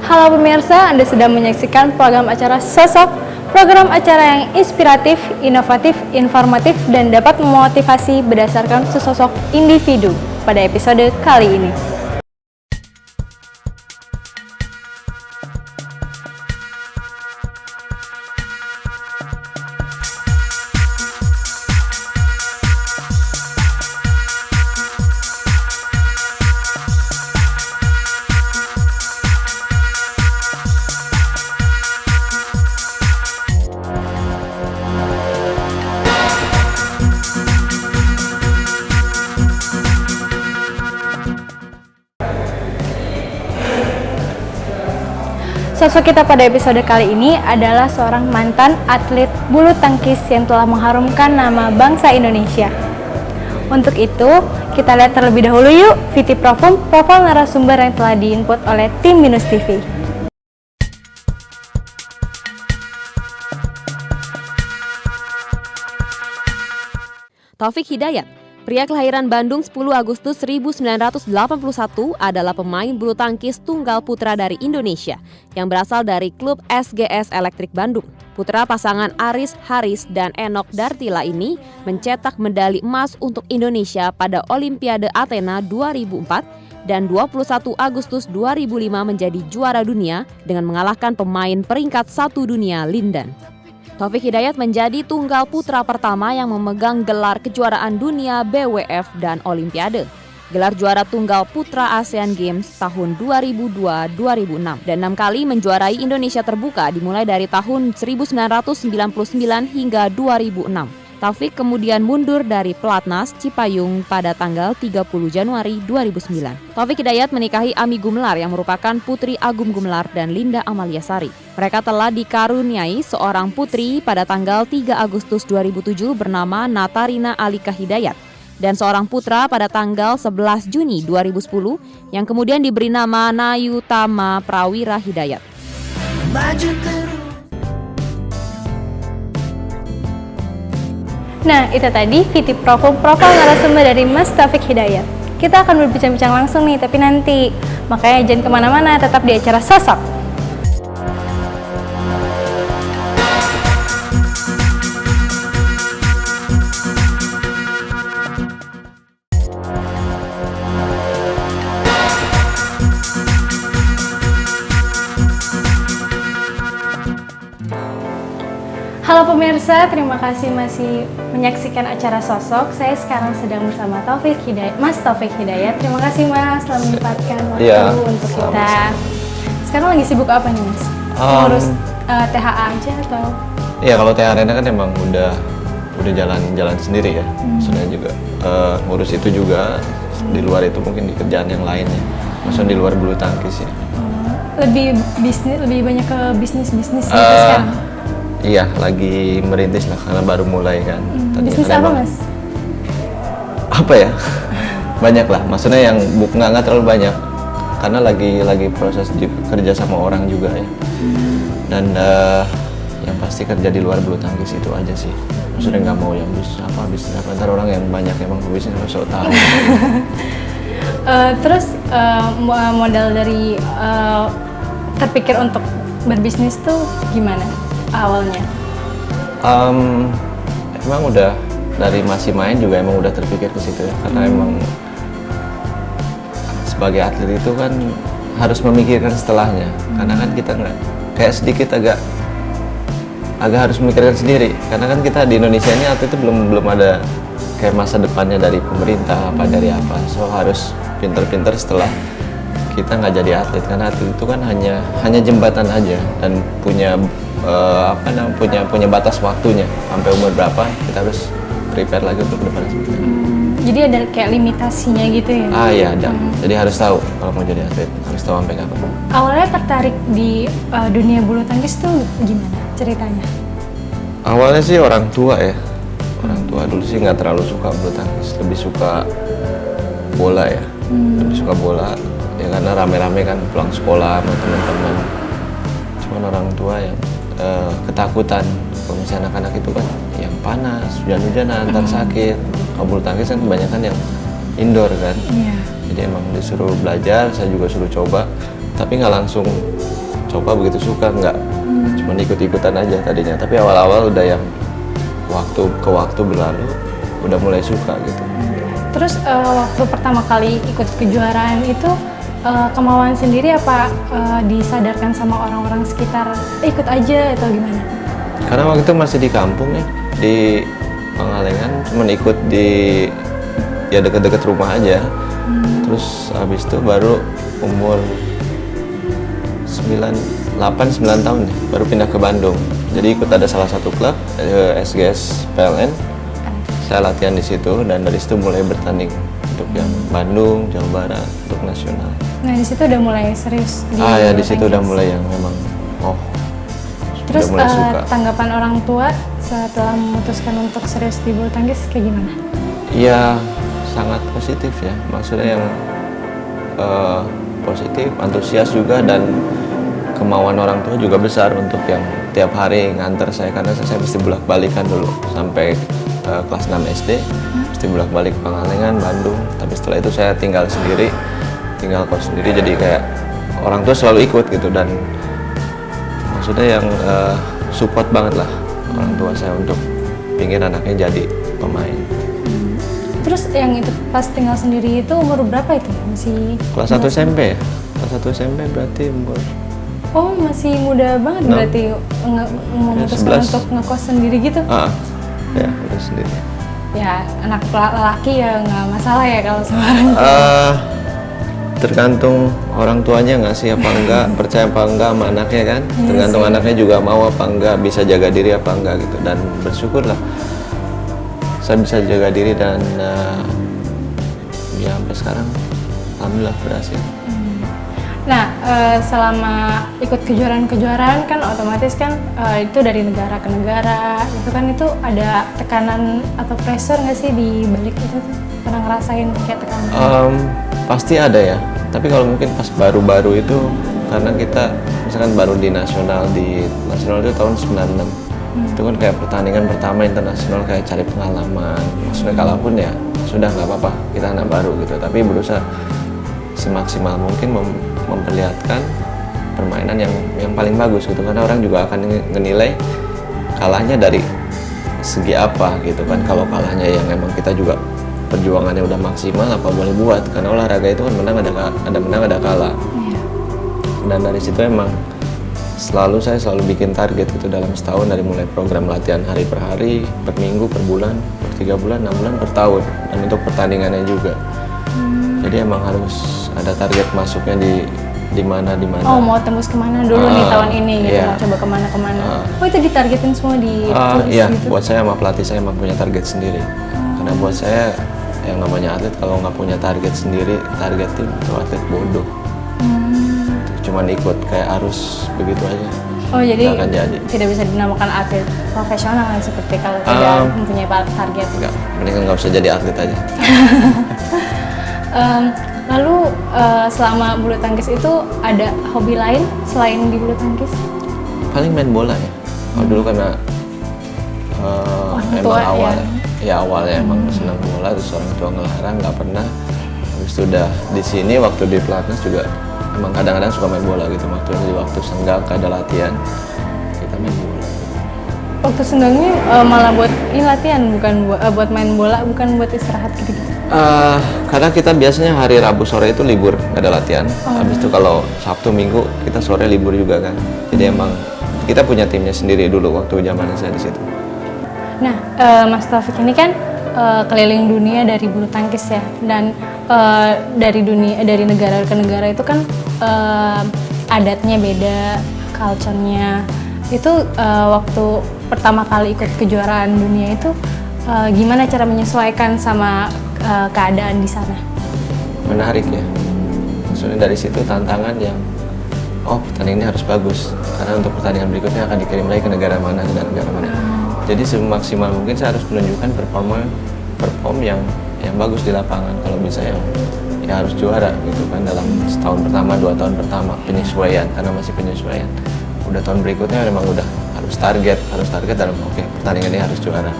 Halo pemirsa, Anda sedang menyaksikan program acara Sosok, program acara yang inspiratif, inovatif, informatif, dan dapat memotivasi berdasarkan sesosok individu pada episode kali ini. Sosok kita pada episode kali ini adalah seorang mantan atlet bulu tangkis yang telah mengharumkan nama bangsa Indonesia. Untuk itu, kita lihat terlebih dahulu yuk Viti Profum, profil narasumber yang telah diinput oleh tim Binus TV. Taufik Hidayat, pria kelahiran Bandung 10 Agustus 1981, adalah pemain bulu tangkis tunggal putra dari Indonesia yang berasal dari klub SGS Elektrik Bandung. Putra pasangan Aris Haris dan Enok Dartila ini mencetak medali emas untuk Indonesia pada Olimpiade Athena 2004 dan 21 Agustus 2005 menjadi juara dunia dengan mengalahkan pemain peringkat 1 dunia Lindan. Taufik Hidayat menjadi tunggal putra pertama yang memegang gelar kejuaraan dunia BWF dan Olimpiade. Gelar juara tunggal putra Asian Games tahun 2002-2006 dan 6 kali menjuarai Indonesia terbuka dimulai dari tahun 1999 hingga 2006. Taufik kemudian mundur dari Pelatnas Cipayung pada tanggal 30 Januari 2009. Taufik Hidayat menikahi Ami Gumelar yang merupakan putri Agum Gumelar dan Linda Amalia Sari. Mereka telah dikaruniai seorang putri pada tanggal 3 Agustus 2007 bernama Natarina Alika Hidayat dan seorang putra pada tanggal 11 Juni 2010 yang kemudian diberi nama Nayutama Prawira Hidayat. Nah, itu tadi Viti Profum, profil narasumber dari Mas Taufik Hidayat. Kita akan berbincang-bincang langsung nih, tapi nanti. Makanya jangan kemana-mana, tetap di acara Sosok. Halo pemirsa, terima kasih masih menyaksikan acara Sosok. Saya sekarang sedang bersama Taufik Hidayat, Mas Taufik Hidayat. Terima kasih Mas telah menyempatkan waktu untuk kita. Sekarang lagi sibuk apa nih Mas? Ngurus THA aja atau? Iya, kalau THA Arena kan emang udah jalan sendiri ya. Maksudnya juga ngurus itu juga. Di luar itu mungkin di kerjaan yang lainnya. Maksudnya di luar bulu tangkis ya. Lebih banyak ke bisnis gitu sekarang. Iya, lagi merintis lah karena baru mulai kan. Bisnis apa Mas? Apa ya? Banyak lah. Maksudnya yang nggak terlalu banyak. Karena lagi proses kerja sama orang juga ya. Dan yang pasti kerja di luar bulu tangkis itu aja sih. Maksudnya nggak mau yang bisnis apa. Ntar orang yang banyak emang bisnis harus tahu. Terus modal dari terpikir untuk berbisnis tuh gimana awalnya? Emang udah dari masih main juga emang udah terpikir ke situ ya. Karena emang sebagai atlet itu kan harus memikirkan setelahnya. Karena kan kita nggak kayak sedikit agak harus memikirkan sendiri. Karena kan kita di Indonesia ini atlet itu belum ada kayak masa depannya dari pemerintah apa dari apa. So harus pinter-pinter setelah kita nggak jadi atlet. Karena atlet itu kan hanya jembatan aja dan punya punya batas waktunya sampai umur berapa kita harus prepare lagi untuk ke depan seperti itu. Jadi ada kayak limitasinya gitu ya? Iya ada. Jadi harus tahu kalau mau jadi atlet harus tahu sampai kapan. Awalnya tertarik di dunia bulu tangkis tuh gimana ceritanya? Awalnya sih orang tua ya. Orang tua dulu sih nggak terlalu suka bulu tangkis, lebih suka bola ya. Lebih suka bola ya karena rame-rame kan pulang sekolah sama teman-teman. Cuman orang tua yang ketakutan kalau misalnya anak-anak itu kan yang panas, hujan-hujanan, ntar sakit. Kalau bulu tangkis kan kebanyakan yang indoor kan. Jadi emang disuruh belajar, saya juga suruh coba. tapi nggak langsung coba begitu suka, nggak cuma ikut-ikutan aja tadinya, tapi awal-awal udah yang waktu ke waktu berlalu udah mulai suka gitu. Terus waktu pertama kali ikut kejuaraan itu kemauan sendiri apa disadarkan sama orang-orang sekitar ikut aja atau gimana? Karena waktu itu masih di kampung ya, di Pangalengan, cuman ikut di ya deket-deket rumah aja. Terus habis itu baru umur 8-9 tahun ya, baru pindah ke Bandung. Jadi ikut ada salah satu klub SGS PLN. Saya latihan di situ dan dari situ mulai bertanding untuk yang Bandung, Jawa Barat, untuk nasional. Nah di situ udah mulai serius. Ya di situ udah mulai yang memang Terus udah mulai suka. Tanggapan orang tua setelah memutuskan untuk serius di bulu tangkis kayak gimana? Iya sangat positif ya, maksudnya yang positif, antusias juga, dan kemauan orang tua juga besar untuk yang tiap hari nganter saya, karena saya mesti bolak-balikan dulu sampai kelas 6 SD, mesti bolak-balik Pangalengan, Bandung. Tapi setelah itu saya tinggal kos sendiri, jadi kayak orang tua selalu ikut gitu, dan maksudnya yang support banget lah orang tua saya untuk pingin anaknya jadi pemain. Terus yang itu pas tinggal sendiri itu umur berapa itu? Masih Kelas 1 SMP ya? Kelas 1 SMP berarti umur... Oh masih muda banget berarti memutuskan untuk ngekos sendiri gitu? Ya udah sendiri. Ya anak lelaki ya nggak masalah ya kalau sekarang. Tergantung orang tuanya ngasih apa enggak, percaya apa enggak sama anaknya kan. Tergantung anaknya juga mau apa enggak, bisa jaga diri apa enggak gitu. Dan bersyukurlah saya bisa jaga diri, dan ya sampai sekarang alhamdulillah berhasil. Nah, selama ikut kejuaraan-kejuaraan kan otomatis kan itu dari negara ke negara, itu ada tekanan atau pressure nggak sih di balik itu tuh? Pernah ngerasain kayak tekanan? Pasti ada ya, tapi kalau mungkin pas baru-baru itu, karena kita misalkan baru di nasional itu tahun 96, itu kan kayak pertandingan pertama internasional, kayak cari pengalaman, maksudnya kalaupun ya sudah nggak apa-apa, kita anak baru gitu, tapi berusaha semaksimal mungkin memperlihatkan permainan yang paling bagus gitu, karena orang juga akan menilai kalahnya dari segi apa gitu kan. Kalau kalahnya yang emang kita juga perjuangannya udah maksimal, apa boleh buat, karena olahraga itu kan menang ada menang ada kalah. Dan dari situ emang saya selalu bikin target gitu dalam setahun, dari mulai program latihan hari per hari, per minggu, per bulan, per 3 bulan, 6 bulan, per tahun, dan untuk pertandingannya juga. Jadi emang harus ada target masuknya di mana. Oh, mau tembus kemana dulu nih tahun ini gitu, mau coba kemana. Oh, itu ditargetin semua di iya, gitu? Buat saya sama pelatih saya emang punya target sendiri. Karena buat saya yang namanya atlet kalau nggak punya target sendiri, target tim, itu atlet bodoh. Cuman ikut kayak arus begitu aja. Oh, jadi akan jadi. Tidak bisa dinamakan atlet profesional kan, seperti kalau tidak mempunyai target. Enggak, mendingan nggak usah jadi atlet aja. Lalu selama bulu tangkis itu ada hobi lain selain di bulu tangkis? Paling main bola ya. Kalau dulu karena emang awalnya emang senang bola, terus orang tua ngelarang, nggak pernah. Habis itu udah di sini waktu di pelatnas juga emang kadang-kadang suka main bola gitu. Waktu senggang ada latihan kita main bola. Waktu senggangnya malah buat ini latihan, bukan buat main bola, bukan buat istirahat gitu. Karena kita biasanya hari Rabu sore itu libur, nggak ada latihan. Habis itu kalau Sabtu Minggu kita sore libur juga kan. Jadi emang kita punya timnya sendiri dulu waktu zaman saya di situ. Nah, Mas Taufik ini kan keliling dunia dari bulu tangkis ya, dan dari negara ke negara itu kan adatnya beda, culture-nya. Itu waktu pertama kali ikut kejuaraan dunia itu gimana cara menyesuaikan sama keadaan di sana? Menarik ya. Maksudnya dari situ tantangan yang pertandingan ini harus bagus, karena untuk pertandingan berikutnya akan dikirim lagi ke negara mana. Jadi semaksimal mungkin saya harus menunjukkan perform yang bagus di lapangan. Kalau bisa ya harus juara gitu kan, dalam setahun pertama, 2 tahun pertama penyesuaian, karena masih penyesuaian. Udah tahun berikutnya memang udah harus target dalam pertandingan ini harus juara,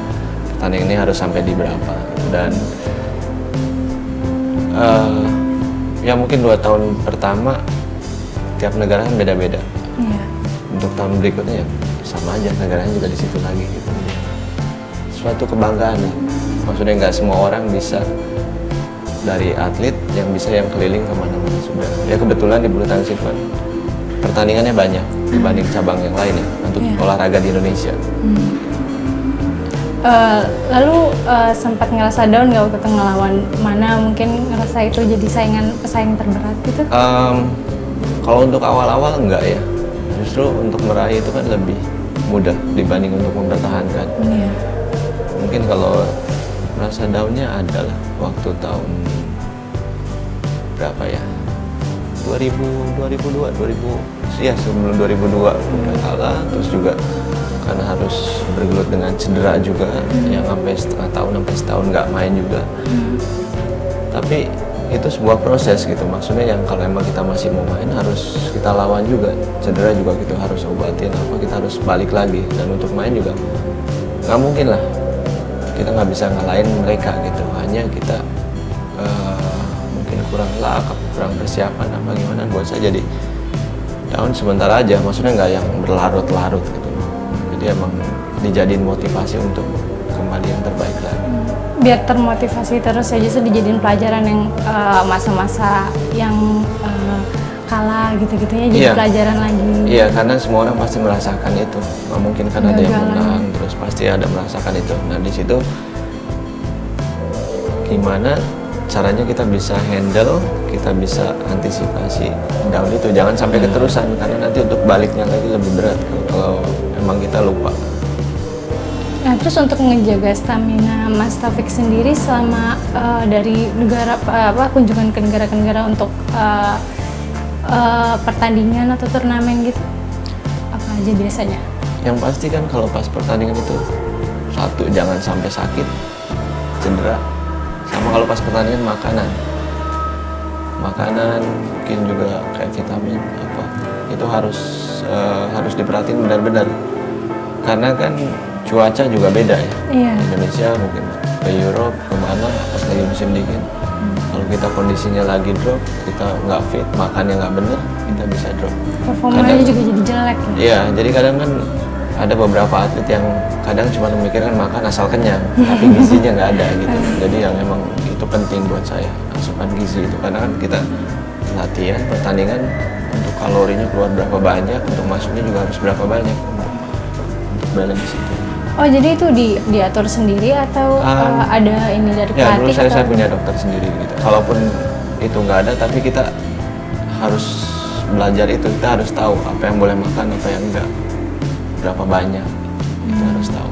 pertandingan ini harus sampai di berapa. Dan ya mungkin 2 tahun pertama tiap negara kan beda-beda. Iya. Untuk tahun berikutnya ya sama aja, negaranya juga di situ lagi gitu. Suatu kebanggaan lah. Maksudnya nggak semua orang bisa dari atlet yang bisa yang keliling kemana-mana sudah. Ya kebetulan di bulu tangkis itu kan pertandingannya banyak dibanding cabang yang lain ya untuk olahraga di Indonesia. Lalu sempat ngerasa down nggak waktu itu ngelawan mana? Mungkin ngerasa itu jadi pesaing terberat gitu? Kalau untuk awal-awal enggak ya. Justru untuk meraih itu kan lebih mudah dibanding untuk mempertahankan. Iya. Mungkin kalau merasa down-nya adalah waktu tahun berapa ya? 2002, ya sebelum 2002 udah kalah, terus juga karena harus bergelut dengan cedera juga, yang sampai setengah tahun sampai setahun nggak main juga. Tapi itu sebuah proses gitu, maksudnya yang kalau emang kita masih mau main harus kita lawan juga, cedera juga kita harus obatin, kita harus balik lagi, dan untuk main juga nggak mungkin lah kita nggak bisa ngalahin mereka gitu, hanya kita mungkin kurang lakap, kurang persiapan apa gimana buat saya jadi down sebentar aja, maksudnya nggak yang berlarut-larut gitu, jadi emang dijadiin motivasi untuk kembali yang terbaik lagi. Biar termotivasi terus ya, justru dijadiin pelajaran yang masa-masa yang kalah gitu-gitunya jadi pelajaran lagi. Iya, karena semua orang pasti merasakan itu. Nggak mungkin kan ada yang menang, terus pasti ada merasakan itu. Nah di situ gimana caranya kita bisa handle, kita bisa antisipasi down itu, jangan sampai keterusan, karena nanti untuk baliknya lagi lebih berat kalau emang kita lupa. Nah, terus untuk menjaga stamina Mas Taufik sendiri selama dari negara kunjungan ke negara untuk pertandingan atau turnamen gitu, apa aja biasanya? Yang pasti kan kalau pas pertandingan itu, satu, jangan sampai sakit, cedera, sama kalau pas pertandingan makanan mungkin juga kayak vitamin apa itu harus diperhatiin benar-benar, karena kan cuaca juga beda ya. Iya. Indonesia mungkin ke Europe kemana pas lagi musim dingin, kalau kita kondisinya lagi drop, kita nggak fit, makannya nggak bener, kita bisa drop. Performanya juga jadi jelek ya? Iya, jadi kadang kan ada beberapa atlet yang kadang cuma memikirkan makan asal kenyang, tapi gizinya nggak ada gitu. Jadi yang emang itu penting buat saya, asupan gizi itu, karena kan kita latihan, pertandingan, untuk kalorinya keluar berapa banyak, untuk masuknya juga harus berapa banyak untuk balance itu. Oh, jadi itu diatur sendiri atau ada ini dari ya, pelatih? Ya, dulu saya punya dokter sendiri gitu. Kalaupun itu nggak ada, tapi kita harus belajar itu, kita harus tahu apa yang boleh makan, apa yang enggak, berapa banyak, itu harus tahu.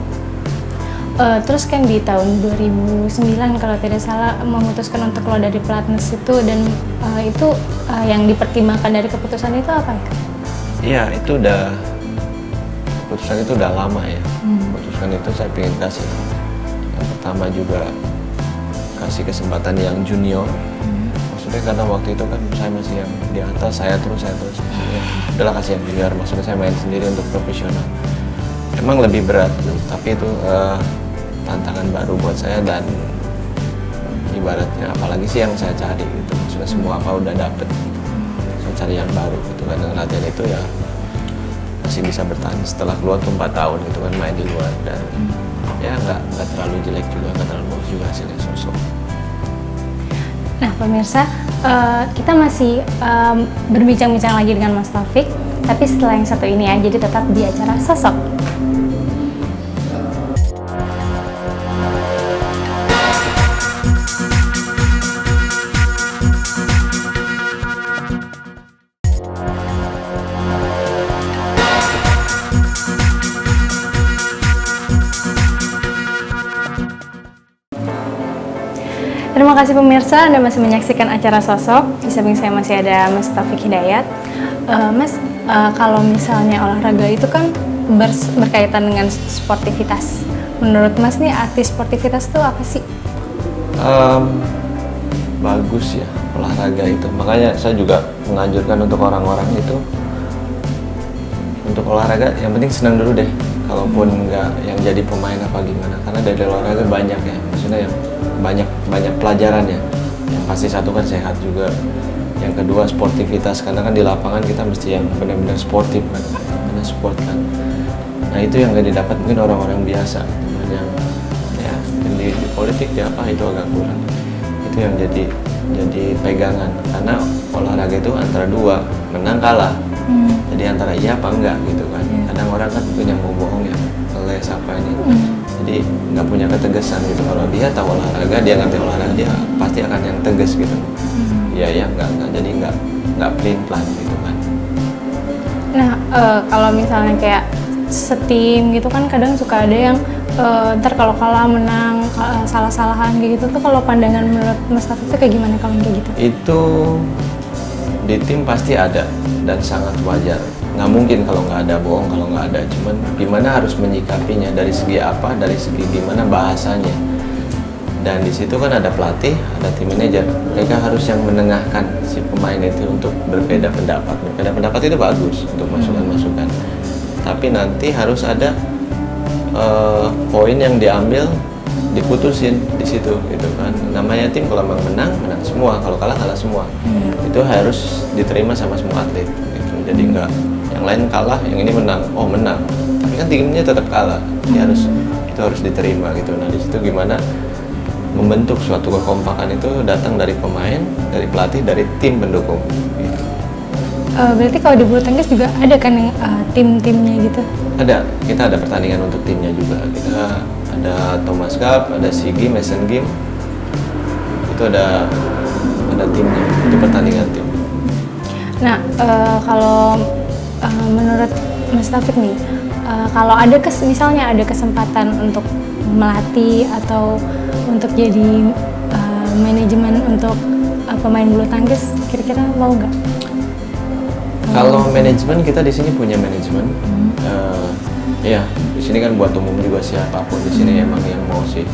Terus kan di tahun 2009 kalau tidak salah memutuskan untuk keluar dari pelatnas itu, dan itu yang dipertimbangkan dari keputusan itu apa ya? Iya, itu keputusan itu udah lama ya. Keputusan itu saya pengen kasih. Yang pertama juga kasih kesempatan yang junior. Maksudnya karena waktu itu kan saya masih yang di atas, saya terus. Maksudnya udahlah kasih yang junior. Maksudnya saya main sendiri untuk profesional. Emang lebih berat, tapi itu tantangan baru buat saya, dan ibaratnya apalagi sih yang saya cari gitu. Maksudnya semua apa udah dapet. Saya cari yang baru gitu kan, dengan latihan itu ya masih bisa bertahan setelah keluar tuh 4 tahun gitu kan, main di luar, dan ya nggak terlalu jelek juga, nggak terlalu bagus juga hasilnya sosok. Nah pemirsa, kita masih berbincang-bincang lagi dengan Mas Taufik, tapi setelah yang satu ini ya, jadi tetap di acara Sosok. Terima kasih pemirsa, Anda masih menyaksikan acara Sosok. Di samping saya masih ada Mas Taufik Hidayat. Mas, kalau misalnya olahraga itu kan berkaitan dengan sportivitas. Menurut Mas nih, arti sportivitas itu apa sih? Bagus ya olahraga itu. Makanya saya juga menganjurkan untuk orang-orang itu untuk olahraga yang penting senang dulu deh. Kalaupun nggak yang jadi pemain apa gimana, karena dari olahraga banyak ya, maksudnya yang banyak pelajaran ya. Yang pasti satu kan sehat juga, yang kedua sportivitas, karena kan di lapangan kita mesti yang benar-benar sportif kan, karena sport kan. Nah itu yang gak didapat mungkin orang-orang biasa, yang ya yang di politik ya apa itu agak kurang. Itu yang jadi pegangan, karena olahraga itu antara dua, menang kalah. Jadi antara iya apa enggak gitu kan. Kadang orang kan mungkin yang mau bohong ya, les apa ini. Jadi nggak punya ketegasan gitu. Kalau dia tahu olahraga, dia ngerti olahraga, dia pasti akan yang tegas gitu. Iya enggak, jadi nggak plan gitu kan. Nah, kalau misalnya kayak setim gitu kan kadang suka ada yang ntar kalau kalah menang salah-salahan kayak gitu tuh, kalau pandangan menurut Mas Taufik itu kayak gimana kalau kayak gitu? Itu di tim pasti ada dan sangat wajar. Nggak mungkin kalau nggak ada bohong, kalau nggak ada. Cuman gimana harus menyikapinya, dari segi apa, dari segi gimana bahasanya. Dan di situ kan ada pelatih, ada tim manajer. Mereka harus yang menengahkan si pemain itu untuk berbeda pendapat. Berbeda pendapat itu bagus untuk masukan-masukan. Tapi nanti harus ada poin yang diambil, diputusin di situ gitu kan. Namanya tim, kalau menang semua, kalau kalah semua. Itu harus diterima sama semua atlet gitu. Jadi enggak yang lain kalah, yang ini menang. Oh menang, tapi kan timnya tetap kalah. Itu harus diterima gitu. Nah di situ gimana membentuk suatu kekompakan itu datang dari pemain, dari pelatih, dari tim pendukung gitu. Berarti kalau di bulu tangkis juga ada kan yang tim-timnya gitu? Ada, kita ada pertandingan untuk timnya juga. Kita ada Thomas Cup, ada SEA Games, Asian Games. Itu ada timnya, itu pertandingan tim. Nah, kalau menurut Mas Taufik nih, kalau ada misalnya ada kesempatan untuk melatih atau untuk jadi manajemen untuk pemain bulu tangkis, kira-kira mau nggak? Kalau manajemen, kita di sini punya manajemen. Ya, di sini kan buat umum juga, siapapun di sini emang yang mau sih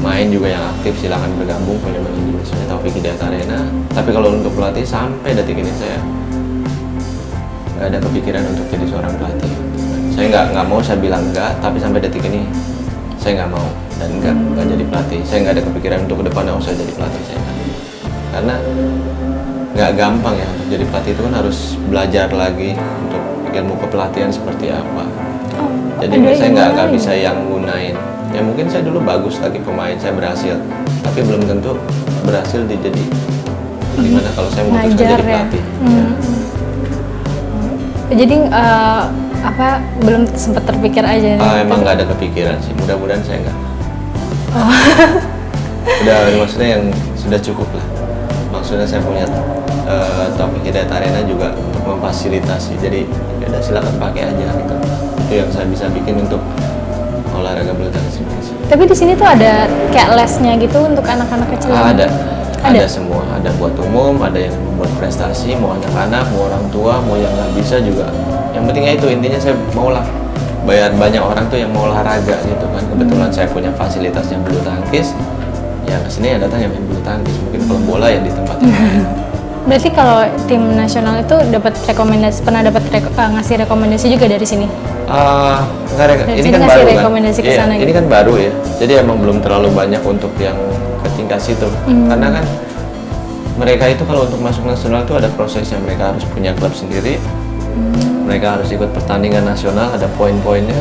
main juga yang aktif silakan bergabung, punya manajemen. Saya Taufik Hidayat Arena. Tapi kalau untuk pelatih sampai detik ini saya nggak ada kepikiran untuk jadi seorang pelatih. Saya nggak mau, saya bilang enggak, tapi sampai detik ini saya nggak mau dan nggak jadi pelatih. Saya nggak ada kepikiran untuk ke depannya saya jadi pelatih, saya nggak. Karena nggak gampang ya untuk jadi pelatih, itu kan harus belajar lagi untuk ilmu kepelatihan seperti apa. Jadi saya nggak bisa yang gunain. Ya mungkin saya dulu bagus lagi pemain, saya berhasil, tapi belum tentu berhasil jadi gimana kalau saya memutuskan jadi pelatih. Jadi belum sempat terpikir aja? Emang nggak ada kepikiran sih, mudah-mudahan saya nggak. Udah, maksudnya yang sudah cukup lah. Maksudnya saya punya Taufik Hidayat Arena juga untuk memfasilitasi, jadi ya silakan pakai aja gitu. Itu yang saya bisa bikin untuk olahraga bulu tangkis Indonesia. Tapi di sini tuh ada kayak lesnya gitu untuk anak-anak kecil? Ada semua, ada buat umum, ada yang buat prestasi, mau anak-anak, mau orang tua, mau yang nggak bisa juga. Yang pentingnya itu, intinya saya maulah bayar banyak orang tuh yang mau olahraga gitu kan. Kebetulan saya punya fasilitasnya bulu tangkis, yang kesini ya datang yang main bulu tangkis. Mungkin kalau bola ya di tempat yang lain. Berarti kalau tim nasional itu dapat rekomendasi, pernah dapat ngasih rekomendasi juga dari sini? Ini kan baru rekomendasi ke sana, ini gitu. kan baru ya. Jadi emang belum terlalu banyak untuk yang ke tingkat situ. Karena kan mereka itu kalau untuk masuk nasional itu ada prosesnya, mereka harus punya klub sendiri. Mereka harus ikut pertandingan nasional, ada poin-poinnya.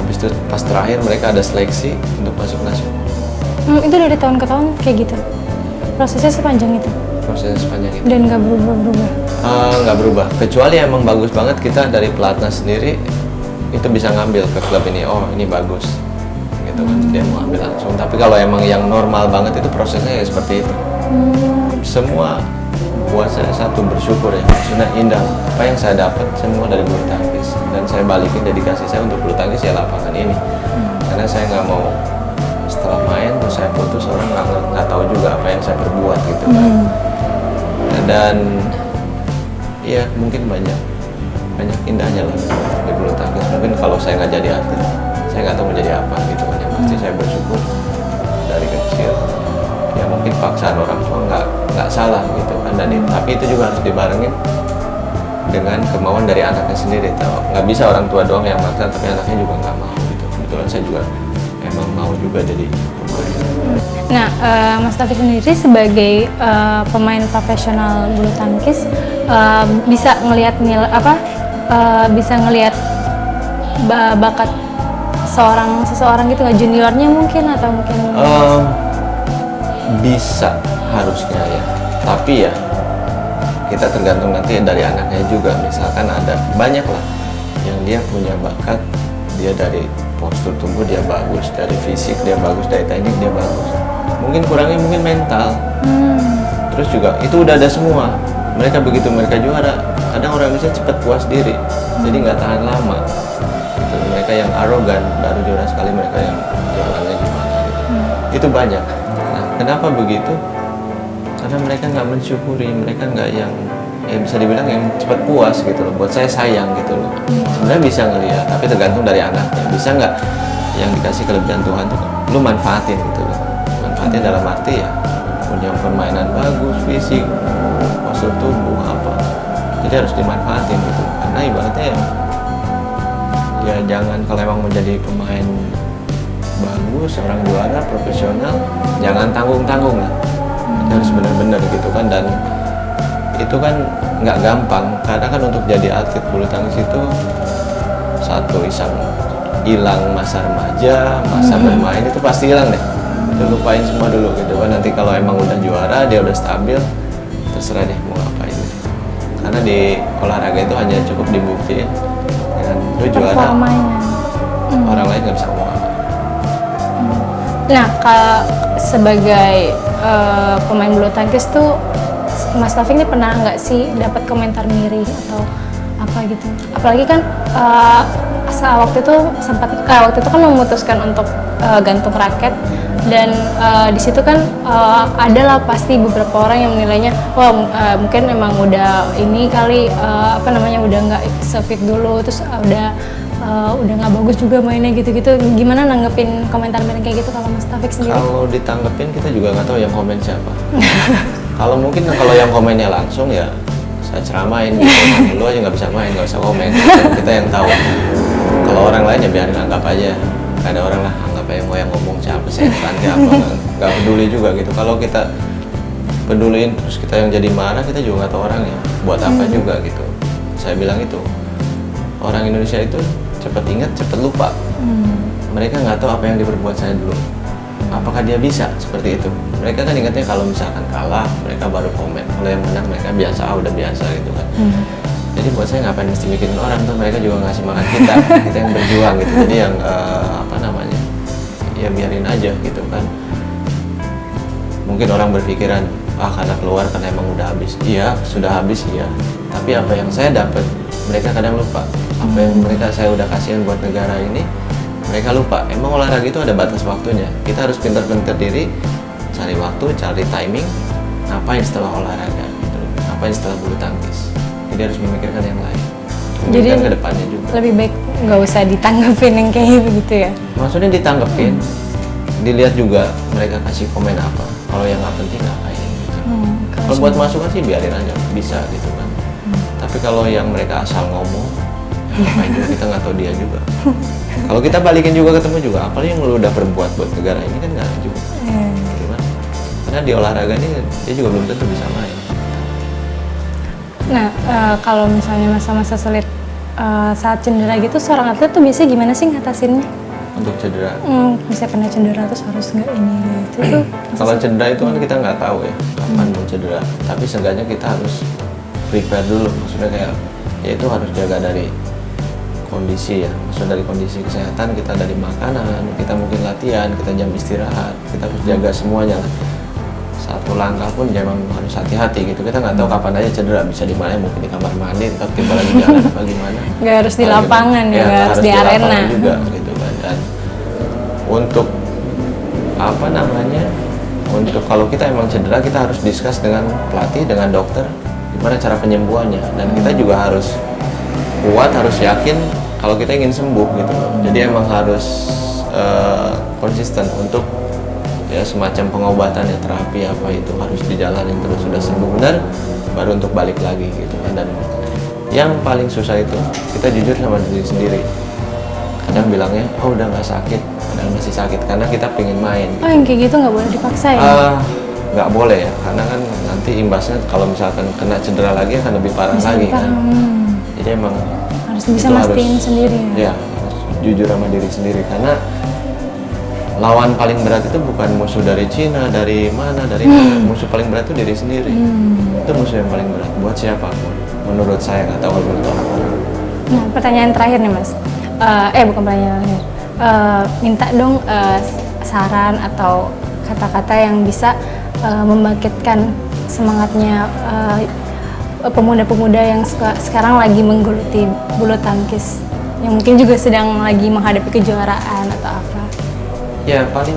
Habis itu pas terakhir mereka ada seleksi untuk masuk nasional. Itu dari tahun ke tahun kayak gitu? Prosesnya sepanjang itu? Prosesnya sepanjang itu. Dan nggak berubah-berubah? Nggak berubah, kecuali emang bagus banget kita dari pelatnas sendiri itu bisa ngambil ke klub ini, oh ini bagus gitu kan, dia mau ambil langsung. Tapi kalau emang yang normal banget itu prosesnya ya seperti itu. Semua buat saya satu bersyukur ya, maksudnya indah apa yang saya dapat semua dari bulu tangkis, dan saya balikin dedikasi saya untuk bulu tangkis ya lapangan ini. Karena saya nggak mau setelah main terus saya putus, orang nggak tahu juga apa yang saya perbuat gitu kan. Dan ya mungkin banyak indahnya lah di bulu tangkis. Mungkin kalau saya nggak jadi atlet, saya nggak tahu mau jadi apa gitu kan. Yang pasti saya bersyukur dari kecil. Ya mungkin paksaan orang tua nggak salah gitu kan. Dan tapi itu juga harus dibarengin dengan kemauan dari anaknya sendiri. Nggak bisa orang tua doang yang maksa, tapi anaknya juga nggak mau gitu. Kebetulan saya juga emang mau juga jadi pemain. Nah, Mas Taufik sendiri sebagai pemain profesional bulu tangkis bisa ngelihat bisa ngelihat bakat seseorang gitu nggak, juniornya mungkin atau mungkin bisa harusnya ya, tapi ya kita tergantung nanti dari anaknya juga. Misalkan ada banyak lah yang dia punya bakat, dia dari postur tubuh dia bagus, dari fisik dia bagus, dari teknik dia bagus, mungkin kurangnya mungkin mental. Terus juga itu udah ada semua. Mereka begitu mereka juara, kadang orang Indonesia cepat puas diri, jadi nggak tahan lama gitu. Mereka yang arogan baru juara sekali, mereka yang jalannya gimana gitu. Itu banyak. Nah, kenapa begitu? Karena mereka nggak mensyukuri, mereka nggak yang bisa dibilang yang cepat puas gitu loh. Buat saya sayang gitu loh. Sebenarnya bisa ngelihat, tapi tergantung dari anaknya. Bisa nggak yang dikasih kelebihan Tuhan tuh lu manfaatin gitu loh. Manfaatin dalam arti ya punya permainan bagus, fisik, postur tubuh apa. Jadi harus dimanfaatin gitu. Karena ibaratnya ya jangan, kalau emang mau jadi pemain bagus, orang juara profesional, jangan tanggung-tanggung lah. Harus benar-benar gitu kan. Dan itu kan nggak gampang, karena kan untuk jadi atlet bulu tangkis itu satu hilang masa remaja, masa bermain itu pasti hilang deh. Itu lupain semua dulu gitu kan. Nanti kalau emang udah juara, dia udah stabil, terserah deh mau ngapain. Karena di olahraga itu hanya cukup dibuktiin dengan lu juara, orang lain nggak bisa ngomong apa. Nah, sebagai pemain bulu tangkis tuh Mas Taufik ini pernah nggak sih dapat komentar miring atau apa gitu? Apalagi kan waktu itu kan memutuskan untuk gantung raket, dan di situ kan adalah pasti beberapa orang yang menilainya, wah mungkin emang udah ini kali udah nggak se-fit dulu, terus udah nggak bagus juga mainnya gitu-gitu. Gimana nanggepin komentar miring kayak gitu kalau Mas Taufik sendiri? Kalau ditanggepin kita juga nggak tahu yang komen siapa. Kalau yang komennya langsung ya saya ceramain gitu. Lu aja nggak bisa main, nggak usah komen. Kita yang tahu. Kalau orang lain ya biarin, anggap aja. Gak ada orang lah, anggap aja mau yang ngomong siapa, setan kayak apa, nggak peduli juga gitu. Kalau kita peduliin terus kita yang jadi marah, kita juga nggak tahu orangnya buat apa juga gitu. Saya bilang itu orang Indonesia itu cepat ingat, cepat lupa. Mereka nggak tahu apa yang diperbuat saya dulu. Apakah dia bisa seperti itu? Mereka kan ingatnya kalau misalkan kalah, mereka baru komen. Kalau yang menang, mereka udah biasa gitu kan. Jadi buat saya ngapain mesti mikirin orang tuh, mereka juga ngasih makan kita yang berjuang gitu. Jadi yang ya biarin aja gitu kan. Mungkin orang berpikiran, karena keluar karena emang udah habis. Iya, sudah habis iya. Tapi apa yang saya dapat, mereka kadang lupa. Apa yang saya udah kasihin buat negara ini, mereka lupa. Emang olahraga itu ada batas waktunya. Kita harus pintar-pintar diri, cari waktu, cari timing. Ngapain setelah olahraga gitu. Ngapain setelah bulu tangkis. Jadi harus memikirkan yang lain. Jadi ke depannya juga. Lebih baik nggak usah ditanggepin yang kayak begitu ya? Maksudnya ditanggepin, dilihat juga mereka kasih komen apa. Kalau yang nggak penting ngapain gitu. Kalau buat masukan sih biarin aja, bisa gitu kan. Tapi kalau yang mereka asal ngomong, ngapain juga, kita nggak tahu dia juga. Kalau kita balikin juga ketemu juga, apalagi yang lu udah perbuat buat negara ini kan nggak juga. Gimana? Karena di olahraga ini dia juga belum tentu bisa main. Nah, kalau misalnya masa-masa sulit saat cedera gitu, seorang atlet tuh biasanya gimana sih ngatasinnya? Untuk cedera? Bisa kena cedera terus harus nggak ini gitu. Kalau cedera itu kan kita nggak tahu ya kapan mau cedera. Tapi seenggaknya kita harus prepare dulu. Maksudnya kayak ya itu harus jaga dari kondisi ya. Maksudnya dari kondisi kesehatan, kita dari makanan, kita mungkin latihan, kita jam istirahat, kita harus jaga semuanya lah. Satu langkah pun memang harus hati-hati gitu. Kita nggak tahu kapan aja cedera, bisa di mana, mungkin di kamar mandi, tetap kita lagi jalan apa gimana. Nggak harus di lapangan ya, nggak harus di arena juga gitu kan. Dan untuk untuk kalau kita emang cedera, kita harus discuss dengan pelatih, dengan dokter gimana cara penyembuhannya. Dan kita juga harus kuat, harus yakin kalau kita ingin sembuh gitu. Jadi emang harus konsisten untuk ya semacam pengobatan ya, terapi apa itu harus dijalanin terus. Sudah sembuh benar baru untuk balik lagi gitu kan. Dan yang paling susah itu kita jujur sama diri sendiri, Yang bilangnya, oh udah nggak sakit, padahal masih sakit karena kita pengen main. Oh, yang kayak gitu nggak boleh dipaksa ya? Nggak boleh ya, karena kan nanti imbasnya kalau misalkan kena cedera lagi akan lebih parah lagi kan. Jadi emang harus bisa mastiin sendiri ya? Ya, harus jujur sama diri sendiri, karena lawan paling berat itu bukan musuh dari Cina, dari mana, musuh paling berat itu diri sendiri. Itu musuh yang paling berat buat siapapun. Menurut saya, nggak tahu menurut orang-orang. Nah, pertanyaan terakhir nih Mas. Bukan pertanyaan terakhir. Minta dong saran atau kata-kata yang bisa membangkitkan semangatnya pemuda-pemuda yang sekarang lagi menggeluti bulu tangkis, yang mungkin juga sedang lagi menghadapi kejuaraan atau apa. Ya paling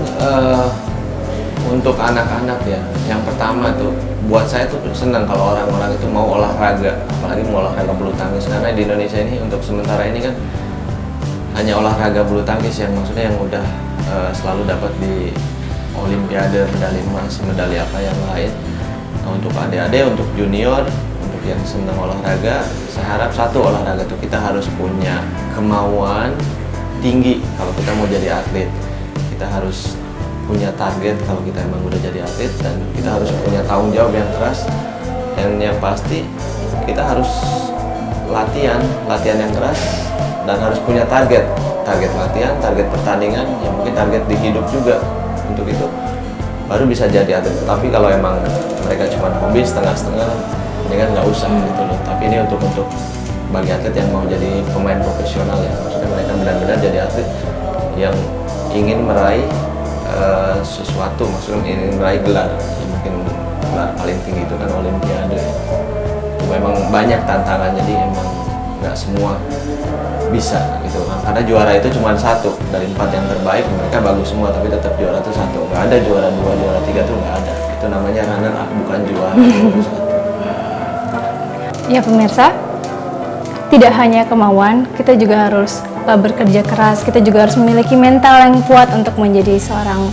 untuk anak-anak ya, yang pertama tuh buat saya tuh senang kalau orang-orang itu mau olahraga, apalagi mau olahraga bulu tangkis, karena di Indonesia ini untuk sementara ini kan hanya olahraga bulu tangkis yang maksudnya yang udah selalu dapat di Olimpiade, medali emas, medali apa yang lain. Nah, untuk adik-adik, untuk junior, untuk yang senang olahraga, saya harap satu olahraga tuh kita harus punya kemauan tinggi kalau kita mau jadi atlet. Kita harus punya target kalau kita emang udah jadi atlet, dan kita harus punya tanggung jawab yang keras, dan yang pasti kita harus latihan yang keras, dan harus punya target latihan, target pertandingan, yang mungkin target di hidup juga. Untuk itu baru bisa jadi atlet. Tapi kalau emang mereka cuma hobi setengah-setengah, mendingan nggak usah gitu loh. Tapi ini untuk bagi atlet yang mau jadi pemain profesional ya, maksudnya mereka benar-benar jadi atlet yang ingin meraih sesuatu, maksudnya ingin meraih gelar, ya mungkin gelar paling tinggi itu kan Olimpiade. Memang banyak tantangan, jadi emang nggak semua bisa gitu kan, karena juara itu cuma satu dari 4 yang terbaik, mereka bagus semua tapi tetap juara itu satu, nggak ada juara 2, juara 3 tuh nggak ada. Itu namanya runner up, bukan juara. Ya pemirsa, tidak hanya kemauan, kita juga harus bekerja keras, kita juga harus memiliki mental yang kuat untuk menjadi seorang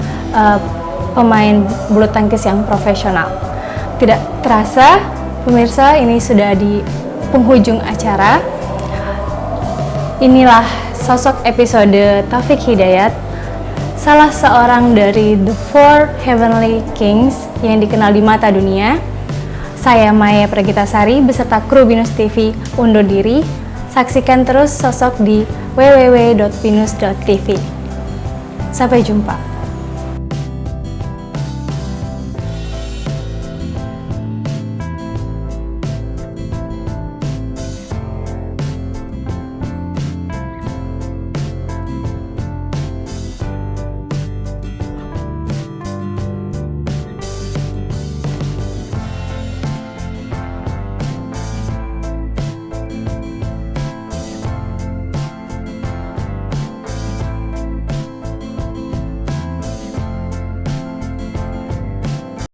pemain bulu tangkis yang profesional. Tidak terasa, pemirsa, ini sudah di penghujung acara. Inilah sosok episode Taufik Hidayat, salah seorang dari The Four Heavenly Kings yang dikenal di mata dunia. Saya Maya Pragitasari beserta kru Binus TV undur diri. Saksikan terus sosok di www.binus.tv. Sampai jumpa.